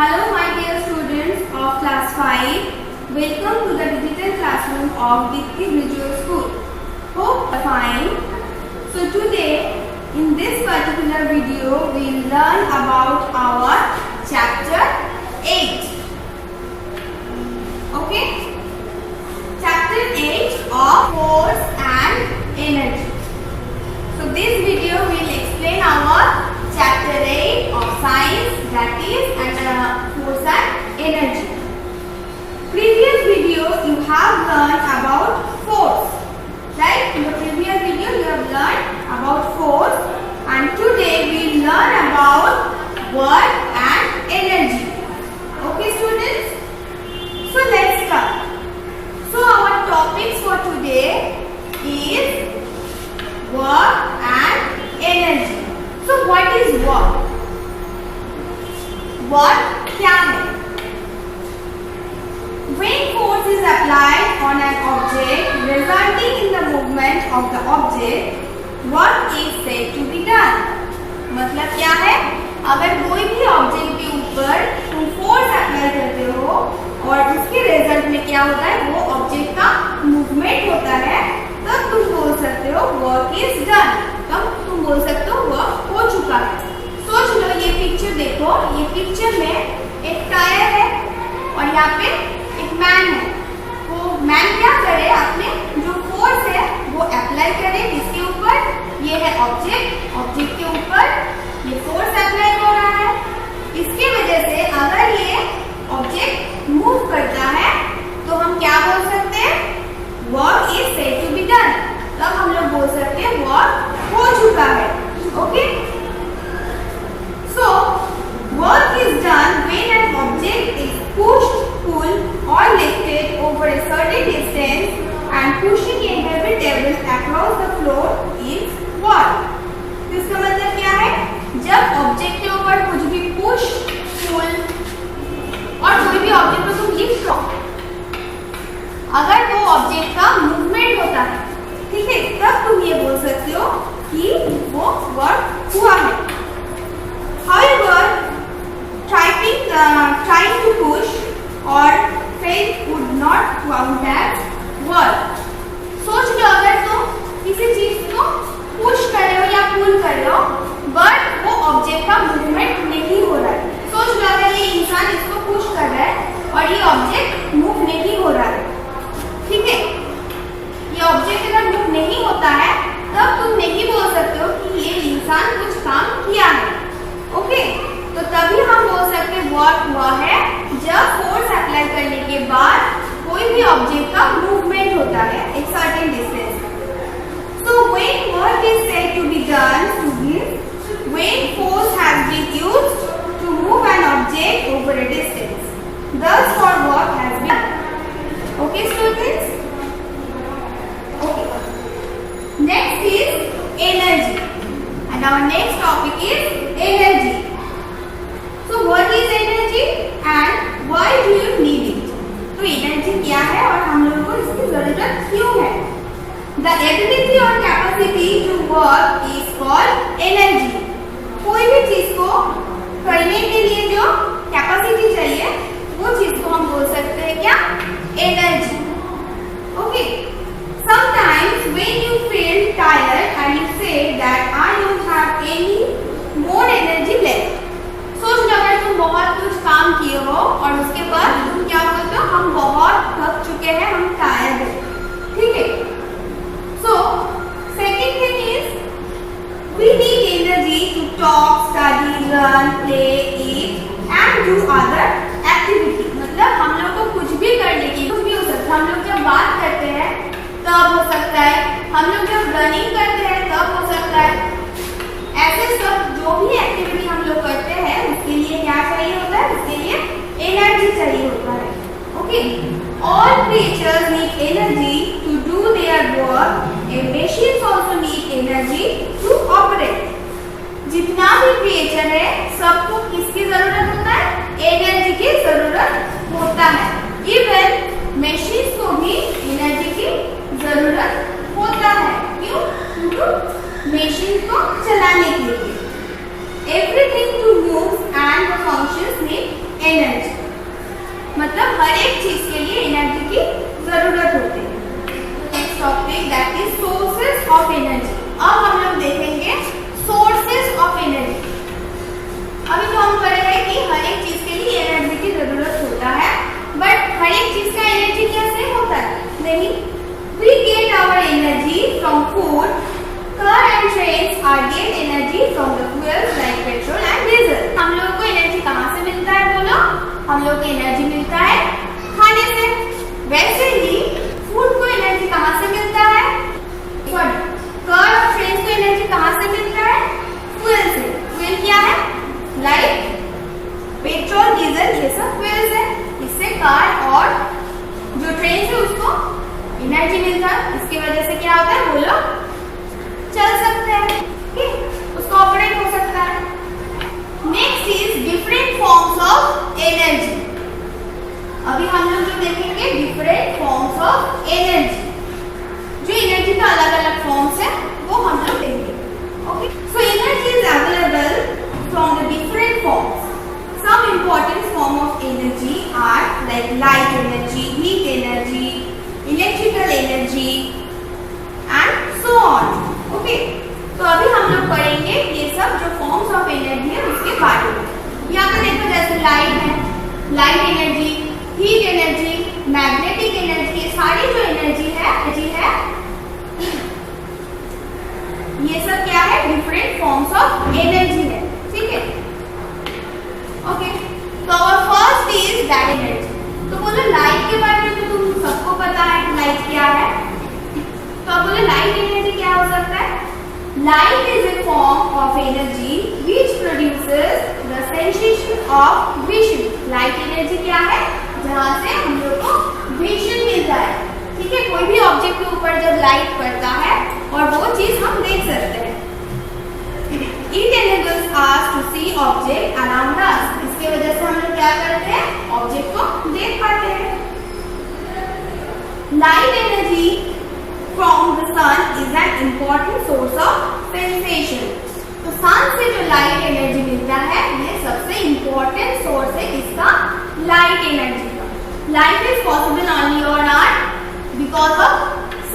Hello my dear students of class 5. Welcome to the digital classroom of Dikti Visual School. Hope you are fine. So today in this particular video we will learn about our chapter 8. Okay? Chapter 8 of force and energy. So this video will explain our chapter 8 of science, that is force and energy. Previous video you have learned about force, right? In the previous video you have learned about force, and today we learn about work and energy. Okay students? So let's start. So our topics for today is work and energy. So what is work? Work क्या है? When force is applied on an object resulting in the movement of the object, work is said to be done. मतलब क्या है? अगर कोई भी object के ऊपर तुम फोर्स अप्लाई करते हो और उसके रिजल्ट में क्या होता है, वो ऑब्जेक्ट का मूवमेंट होता है, तब तुम बोल सकते हो वर्क इज डन. तब तुम बोल सकते हो वर्क हो चुका है. सोच लो, ये पिक्चर देखो. ये पिक्चर में एक टायर है और यहाँ पे एक मैन है. वो मैन क्या करे, अपने जो फोर्स है वो अप्लाई करे इसके ऊपर. ये है ऑब्जेक्ट, ऑब्जेक्ट के ऊपर ये फोर्स अप्लाई हो रहा है. इसके वजह से अगर ये ऑब्जेक्ट मूव करता है तो हम क्या बोल सकते हैं, work is said to be done. तब हम लोग बोल सकते हैं वर्क हो चुका है. Okay, so work is done when an object is pushed, pulled or lifted over a certain distance, and pushing a heavy table across the floor is work. इसका मतलब क्या है, जब ऑब्जेक्ट के ऊपर कुछ भी पुश, पुल और कोई भी ऑब्जेक्ट को तुम लिफ्ट करो, अगर वो ऑब्जेक्ट का मूवमेंट होता है, ठीक है, तब तुम ये बोल सकते हो कि वो वर्क हुआ है. However, trying to push or fail would not count as work. सोच लो, अगर तुम किसी चीज को पुश कर रहे हो या पुल कर रहे हो बट वो ऑब्जेक्ट का मूवमेंट नहीं हो रहा है. सोच लो, अगर ये इंसान इसको पुश कर रहा है और ये ऑब्जेक्ट मूव नहीं हो रहा है, ठीक है, ये ऑब्जेक्ट अगर मूव नहीं होता है तब तुम नहीं बोल सकते हो कि ये इंसान कुछ काम किया है. ओके, तो तभी हम बोल सकते हैं वर्क हुआ है जब फोर्स अप्लाई करने के बाद कोई भी ऑब्जेक्ट का मूवमेंट होता है एक certain distance. So when work is said to be done to mean when force has been used to move an object over a distance. thus for work has been. Okay students? Okay, next is energy, and our next topic is energy. So what is energy and why do you need it? तो energy क्या है और हम लोगों को इसकी जरूरत क्यों है? The ability or capacity to work is called energy. कोई भी चीज को करने के लिए जो कैपेसिटी चाहिए वो चीज को हम बोल सकते हैं क्या, energy. Okay, sometimes when you feel tired and you say that I don't have any more energy left. सोच लो, अगर तुम बहुत कुछ काम किए हो और उसके बाद तुम क्या बोलते हो, हम बहुत थक चुके हैं, हम टायर्ड हैं, ठीक है. So second thing is we need energy to talk, study, run, play, eat and do other activity. मतलब हम लोग को कुछ भी करने की, कुछ भी हो सकता है. हम लोग जब बात करते हैं तब हो सकता है, हम लोग जब रनिंग करते हैं तब हो सकता है. ऐसे सब जो भी एक्टिविटी हम लोग करते हैं उसके लिए क्या चाहिए होता है, उसके लिए एनर्जी चाहिए होता है. Okay, all creatures need energy to do their work. A machines also need energy to operate. जितना भी क्रिएचर है सबको किसकी जरूरत होता है, एनर्जी की जरूरत होता है. इवन मशीन्स को भी एनर्जी की जरूरत होता है. क्यों? क्योंकि मशीन को चलाने के लिए. Everything to move and the functions need energy. हर एक चीज के लिए एनर्जी की जरूरत होती है। Next topic that is sources of energy. अब हम लोग देखेंगे सोर्सेस ऑफ एनर्जी। अभी तो हम पढ़ रहे हैं कि हर एक चीज के लिए एनर्जी की जरूरत होता है, बट हर एक चीज का एनर्जी कैसे होता है? नहीं, we get our energy from food. Car and trains are get energy from the fuels like petrol and diesel. हम लोगों को एनर्जी कहाँ से मिलता है बोलो? हम लोग को एनर्जी मिलता है खाने से। वैसे ही फूड को एनर्जी कहाँ से मिलता है? सॉरी, कार और ट्रेन को एनर्जी कहाँ से मिलता है? फ्यूल से। फ्यूल क्या है? लाइक पेट्रोल, डीजल, ये सब फ्यूल्स है। इससे कार और जो ट्रेन है उसको एनर्जी मिलता है। इसकी वजह से क्या होता है बोलो? चल सकते हैं, उसको ऑपरेट हो सकता है। Next is different forms of energy. अभी हम लोग जो देखेंगे डिफरेंट फॉर्म्स ऑफ एनर्जी, जो एनर्जी का अलग अलग फॉर्म्स है वो हम लोग देखेंगे। Okay, so energy is available from the different forms. Some important form of energy are like light energy, heat energy, electrical energy and so on. Okay, तो अभी हम लोग पढ़ेंगे ये सब जो फॉर्म्स ऑफ एनर्जी है उसके बारे में। यहाँ पे देखो जैसे लाइट है, light energy, heat energy, magnetic energy, ये सारी जो एनर्जी है ये सब क्या है? डिफरेंट फॉर्म्स ऑफ एनर्जी है। ठीक है, ओके, तो our first is that energy। तो बोलो लाइट के बारे में तो तुम सबको पता है लाइट क्या है। तो अब बोलो लाइट एनर्जी क्या हो सकता है? Light is a form of energy which produces the sensation of vision। Light energy क्या है? जहाँ से हम लोग को विजन मिलता है। ठीक है, कोई भी ऑब्जेक्ट के ऊपर जब लाइट पड़ता है और वो चीज हम देख सकते हैं। It enables us to see object around us। इसके वजह से हम लोग क्या करते हैं? ऑब्जेक्ट को देख पाते हैं। Light energy from the sun is an important source of sensation। तो सन से जो लाइट एनर्जी मिलता है ये सबसे इम्पोर्टेंट सोर्स है इसका, लाइट एनर्जी का। Light is possible only on earth because of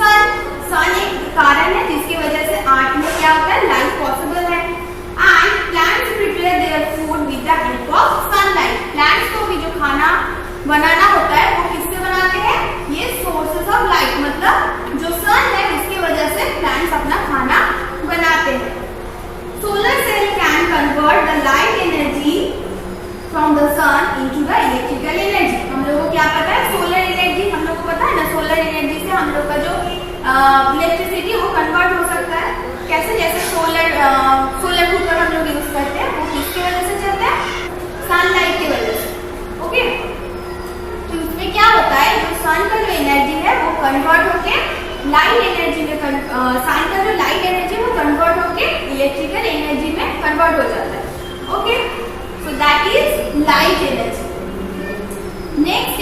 sun. Sun एक कारण है जिसकी वजह से अर्थ में क्या होता है? लाइट पॉसिबल है। And plants prepare their food with the help of sunlight। Plants को भी जो खाना बनाना होता है वो किससे बनाते हैं? ये sources of light, मतलब जो sun है उसकी वजह से plants अपना खाना बनाते हैं। Solar cell can convert the light energy from the sun into the electrical energy। हम लोगों को क्या पता है? सोलर एनर्जी हम लोग को पता है ना। सोलर एनर्जी से हम लोग का जो इलेक्ट्रिसिटी वो कन्वर्ट हो सकता है। कैसे? जैसे सोलर कुकर हम लोग यूज करते हैं, वो किसकी वजह से चलता है? सनलाइट की वजह से। ओके, तो उसमें क्या होता है? जो सन का जो एनर्जी है वो कन्वर्ट होके लाइट एनर्जी में सन का जो लाइट एनर्जी वो कन्वर्ट होके इलेक्ट्रिकल एनर्जी में कन्वर्ट हो जाता है। Okay, so that is light energy. Next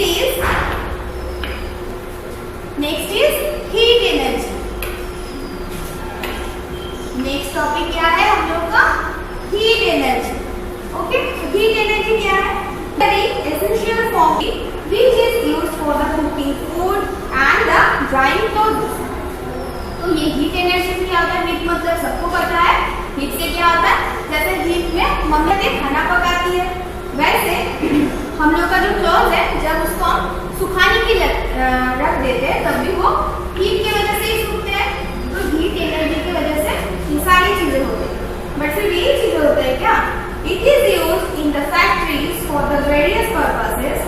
is heat energy. Next topic क्या है हम लोग का? Heat energy. Okay, heat energy क्या है? Very essential form which is used for the cooking food and the drying clothes। तो ये heat energy से क्या होता है? हीट मतलब सबको पता है हीट से क्या होता है? जैसे हीट में मम्मी खाना पकाती है, वैसे हम लोग का जो क्लॉथ है जब उसको हम सुखाने के लिए रख देते हैं तब भी वो हीट की वजह से ही सूखते हैं। तो हीट एनर्जी की वजह से ये सारी चीजें होती है। बट सिर्फ यही चीजें होता है क्या? It is used in the factories for the various purposes.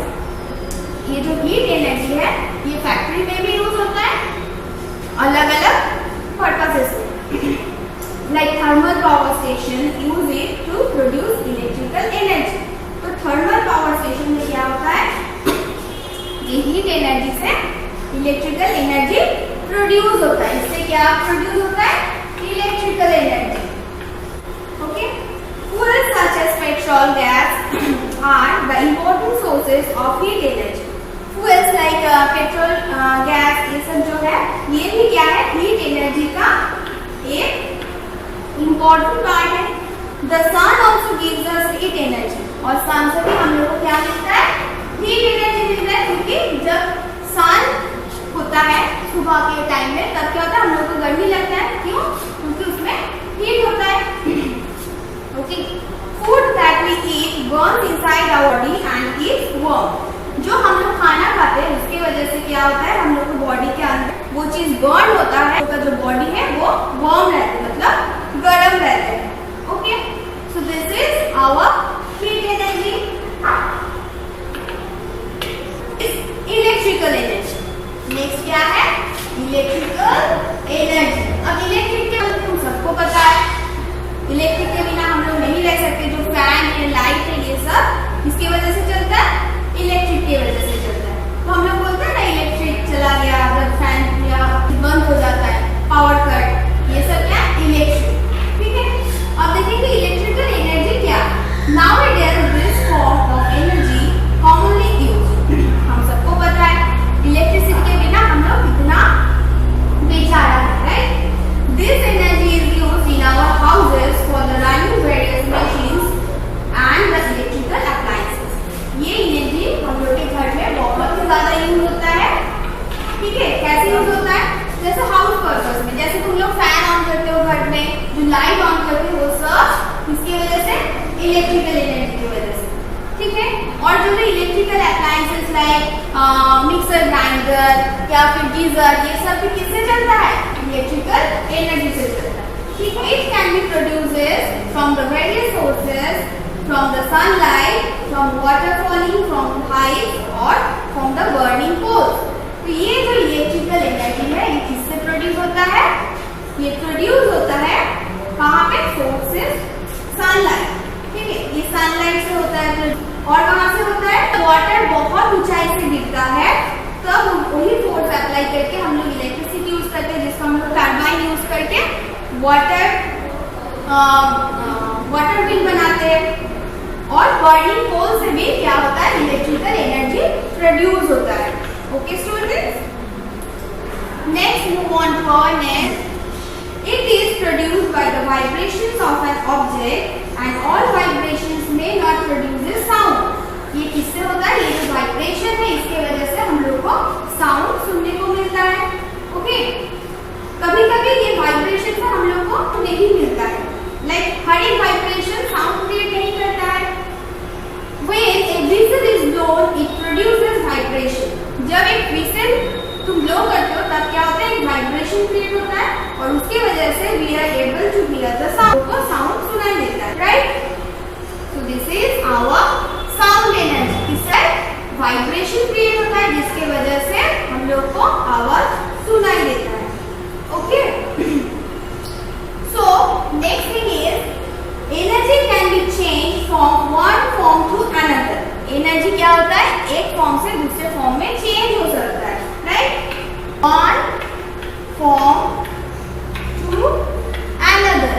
ये जो हीट एनर्जी है ये फैक्ट्री में भी यूज होता है अलग अलग purposes. Like thermal power station use it to produce electrical energy. तो थर्मल पावर स्टेशन में क्या होता है? ये हीट एनर्जी से इलेक्ट्रिकल एनर्जी प्रोड्यूस होता है। इससे क्या प्रोड्यूस होता है? Electrical energy. Okay, fuels such as petrol, gas are the important sources of heat energy। fuels like petrol, gas ये सब जो है ये भी क्या है? हीट एनर्जी का एक इम्पोर्टेंट पार्ट है। The sun also gives us heat energy। और सन से भी हम लोग को क्या मिलता है? हीट एनर्जी मिलता है। Inside our body and keeps warm. जो हम लोग खाना खाते हैं उसकी वजह से क्या होता है, हम लोग को बॉडी के अंदर वो चीज बर्न होता है, तो जो बॉडी है वो वार्म रहती है, मतलब गर्म रहते हैं। Okay, so this is our heat energy. Electrical energy next क्या है, इलेक्ट्रिकल एनर्जी। अब इलेक्ट्रिक के बारे में सबको पता है, इलेक्ट्रिक के बिना हम लोग नहीं रह सकते। जो फैन है, लाइट है, ये सब किसकी वजह से चलता है, इलेक्ट्रिक की वजह से चलता है। तो हम लोग बोलते हैं ना इलेक्ट्रिक चला गया, अगर फैन या बंद हो जाता है, पावर कट, ये सब क्या है, इलेक्ट्रिक। ठीक है, अब देखेंगे इलेक्ट्रिकल एनर्जी क्या। Nowadays this form of energy commonly used. हम सबको पता है इलेक्ट्रिसिटी के बिना हम लोग कितना बेचारा है, right. This energy is used in our houses for the running various machines and the electrical appliances. ये एनर्जी हम लोग के घर में बहुत ही ज्यादा यूज होता है। ठीक है, कैसे यूज होता है, जैसे हाउस पर्पस में, जैसे तुम लोग फैन ऑन करते हो घर में, जो लाइट ऑन करते हो, वो सब किसकी वजह से, इलेक्ट्रिकल एनर्जी की वजह से। ठीक है, और जो electrical appliances like mixer, grinder या फिर गीजर, ये सब भी किससे चलता है, इलेक्ट्रिकल एनर्जी से चलता है। ठीक है, it can be produces from the various sources, from the sunlight, from water falling from Heights और फ्रॉम द बर्निंग कोल्स। तो ये जो इलेक्ट्रिकल एनर्जी है ये किससे प्रोड्यूस होता है, ये प्रोड्यूस होता है कहाँ पे, सोर्सेस सनलाइट। ठीक है, ये सनलाइट से होता है। और कहाँ से होता है, वाटर बहुत ऊंचाई से गिरता है, तब वही फोर्स अप्लाई करके हम लोग इलेक्ट्रिसिटी यूज करते हैं, जिसका हम लोग टर्बाइन यूज करके वाटर व्हील बनाते हैं। और बर्निंग कोल से भी क्या होता है, इलेक्ट्रिकल एनर्जी प्रोड्यूस होता है। Okay students, next move on to our next. It is produced by the vibrations of an object and all vibrations may not produce sound। ये किससे होता है, ये जो वाइब्रेशन है इसके वजह से हम लोग को साउंड सुनने को मिलता है। ओके, कभी कभी ये वाइब्रेशन से हम लोग को नहीं मिलता है, लाइक हर एक वाइब्रेशन साउंड क्रिएट नहीं करता है। When a whistle is blown, it produces vibration। जब एक whistle तुम ब्लो करते हो तब क्या होता है, एक वाइब्रेशन क्रिएट होता है और उसकी वजह से we are able to hear the sound, को साउंड सुनाई देता है, right. So this is our sound energy. किससे, वाइब्रेशन क्रिएट होता है जिसके वजह से हम लोग को आवाज सुनाई देता है। Okay, so next thing is energy can be change from one form to another. Energy क्या होता है, एक फॉर्म से दूसरे फॉर्म में चेंज हो सकता है, right? One form to another.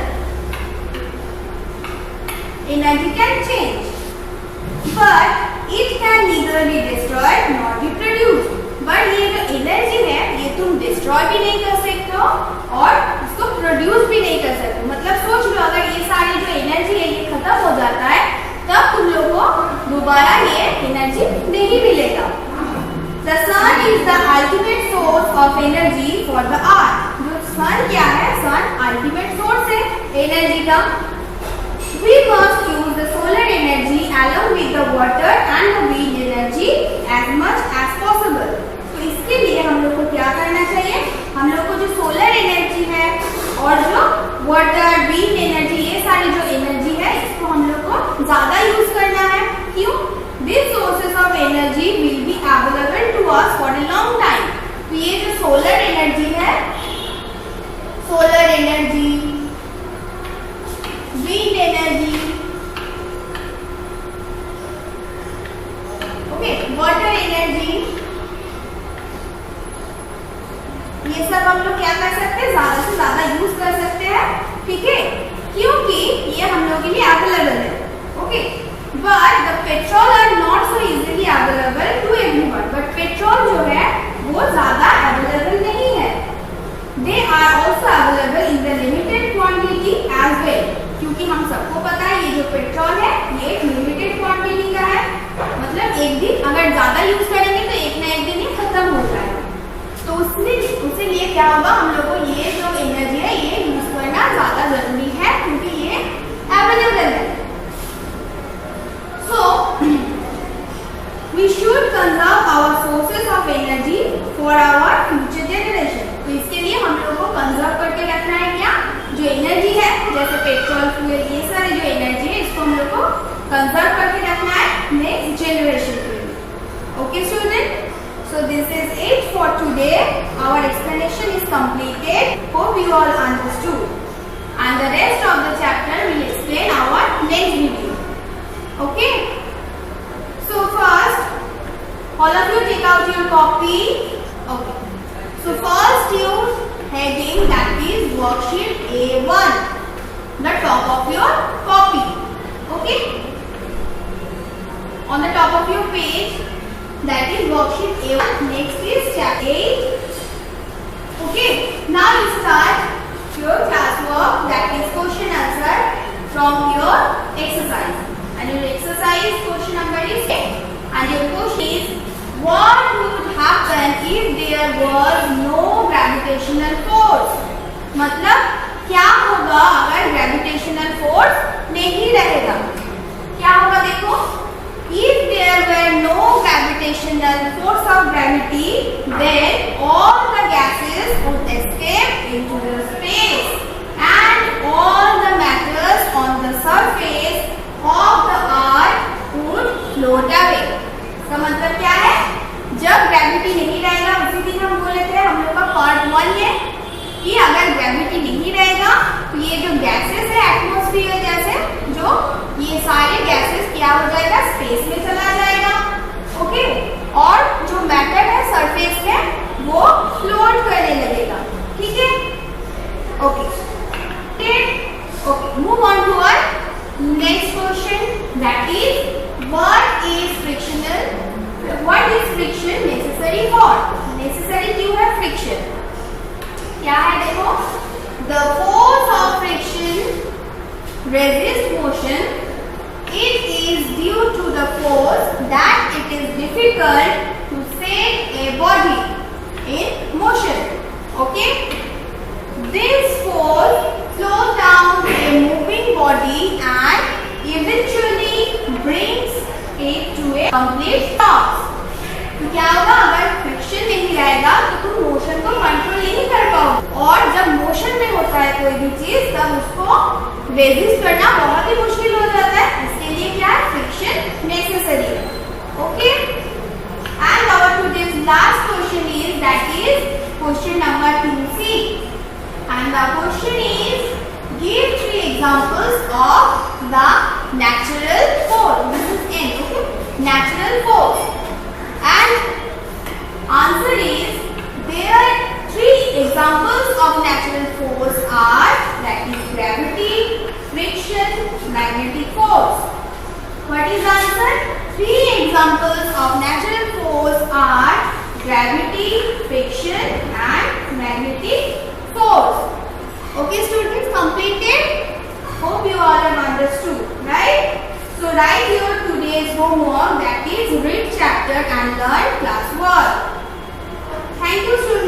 Energy can change, but it can neither be destroyed nor be produced. But ये जो एनर्जी है ये तुम डिस्ट्रॉय भी नहीं कर सकते हो और इसको प्रोड्यूस भी नहीं कर सकते। मतलब सोच लो, अगर ये सारी जो एनर्जी है ये खत्म हो जाता है तब तुम लोग को दोबारा ये एनर्जी नहीं मिलेगा। The sun is the ultimate source of energy for the earth। जो sun क्या है, sun ultimate source है एनर्जी का। We must use the solar energy along with the water and the wind energy as much as possible। तो इसके लिए हम लोग को क्या करना चाहिए, हम लोग को जो सोलर एनर्जी है और जो वाटर, विंड एनर्जी, ये सारी जो एनर्जी है इसको हम लोग को ज्यादा यूज करना है। क्यों, These sources of energy will be available to us for a long time। तो ये जो सोलर एनर्जी है, solar energy, wind energy, okay, water energy, ये सब हम लोग क्या कर सकते हैं, ज्यादा से ज्यादा यूज कर सकते हैं। ठीक है, क्योंकि ये हम लोग के लिए अवेलेबल है। Okay, but the petrol are not so easily available to everyone। but petrol जो है वो ज्यादा available नहीं है। they are also available in the limited quantity as well। क्योंकि हम सबको पता है ये जो पेट्रोल है ये एक लिमिटेड क्वांटिटी का है, मतलब एक दिन अगर ज्यादा यूज करेंगे तो एक ना एक दिन ये खत्म हो जाएगा। तो उसके लिए क्या होगा, हम लोग को ये जो एनर्जी है ये यूज करना ज्यादा जरूरी है क्योंकि ये अवेलेबल है। So conserve our sources of energy for our future generation. तो इसके लिए हम लोग को कंजर्व करके रखना है क्या, जो एनर्जी है जैसे पेट्रोल फ्यूल ये सारी जो एनर्जी है इसको हम लोग को कंजर्व करके रखना है नेक्स्ट जनरेशन के लिए. Okay student, so this is it for today. Our explanation is completed. Hope you all understood. And the rest of the chapter will explain our next video. Okay. So first, all of you take out your copy. Okay. So first use heading that is worksheet A1, the top of your copy. Okay. On the top of your page, that is worksheet A1. Next is chapter 8. Okay. Now you start your classwork, that is question answer from your exercise. And your exercise question number is 8. And your question is, what would happen if there was no gravitational force? मतलब क्या होगा अगर gravitational force नहीं रहेगा? क्या होगा देखो, if there were no gravitational force of gravity, then all the gases would escape into the space and all the matters on the surface of the earth would float away. इसका मतलब क्या है, जब ग्रेविटी नहीं रहेगा, उसी दिन हम बोले थे हम लोग का पार्ट 1 है कि अगर ग्रेविटी नहीं रहेगा तो ये जो गैसेस है एटमॉस्फेयर जैसे जो ये सारे गैसेस क्या हो जाएगा, स्पेस में चला जाएगा. ओके. और जो मैटर है सरफेस पे वो फ्लोट करने लगेगा. ठीक है. Okay. Okay, move on to our next question, that is what is frictional, what is friction necessary for. Necessary क्यों है फ्रिक्शन, क्या है देखो, the force of friction resist motion. It is due to the force that it is difficult to set a body in motion. Okay. This force slows down a moving body and eventually brings it to a complete stop. तो क्या होगा, अगर friction नहीं रहेगा तो तुम motion को control नहीं कर पाओगे, और जब मोशन में होता है कोई भी चीज तब उसको रेजिस्ट करना बहुत ही मुश्किल हो जाता है. इसके लिए क्या है, फ्रिक्शन नेसेसरी है. ओके. And our today's last question is, that is question number 2C. And the question is, give 3 examples of the natural force. This is N. Okay, natural force. And answer is, there are 3 examples of natural force are, that is gravity, friction, magnetic force. What is the answer? 3 examples of natural force are gravity, friction and magnetic force. Okay students, completed? Hope you all have understood, right? So write your today's homework, that is read chapter and learn classwork. Thank you students.